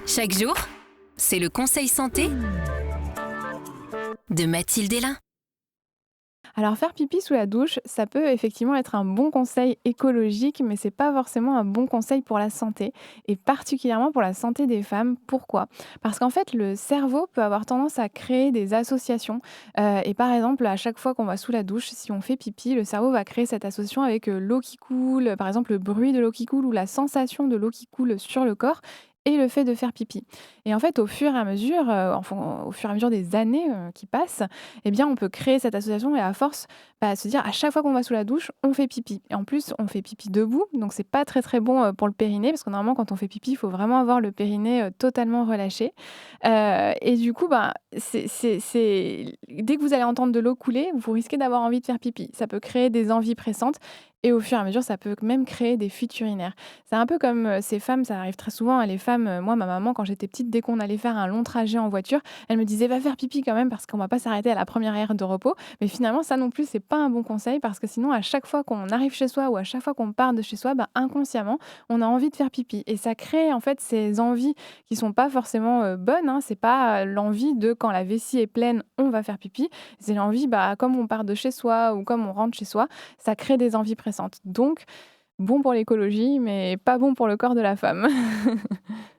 Chaque jour, c'est le conseil santé de Mathilde Elin. Alors faire pipi sous la douche, ça peut effectivement être un bon conseil écologique, mais c'est pas forcément un bon conseil pour la santé, et particulièrement pour la santé des femmes. Pourquoi? Parce qu'en fait, le cerveau peut avoir tendance à créer des associations. Et par exemple, à chaque fois qu'on va sous la douche, si on fait pipi, le cerveau va créer cette association avec l'eau qui coule, par exemple le bruit de l'eau qui coule ou la sensation de l'eau qui coule sur le corps. Et le fait de faire pipi. Et en fait, au fur et à mesure, au fur et à mesure des années qui passent, eh bien, on peut créer cette association et à force, se dire à chaque fois qu'on va sous la douche, on fait pipi et en plus, on fait pipi debout, donc c'est pas très, très bon, pour le périnée parce que normalement quand on fait pipi, il faut vraiment avoir le périnée, totalement relâché, et du coup, c'est dès que vous allez entendre de l'eau couler, vous risquez d'avoir envie de faire pipi. Ça peut créer des envies pressantes et au fur et à mesure, ça peut même créer des fuites urinaires. C'est un peu comme, ces femmes, ça arrive très souvent, hein, les femmes, moi, ma maman, quand j'étais petite, dès qu'on allait faire un long trajet en voiture, elle me disait: «Va faire pipi quand même parce qu'on va pas s'arrêter à la première aire de repos». Mais finalement, ça non plus, c'est pas un bon conseil parce que sinon, à chaque fois qu'on arrive chez soi ou à chaque fois qu'on part de chez soi, inconsciemment, on a envie de faire pipi et ça crée en fait ces envies qui sont pas forcément, bonnes, hein. C'est pas, l'envie de quand la vessie est pleine, on va faire pipi. C'est l'envie, comme on part de chez soi ou comme on rentre chez soi, ça crée des envies pressantes. Donc bon pour l'écologie, mais pas bon pour le corps de la femme.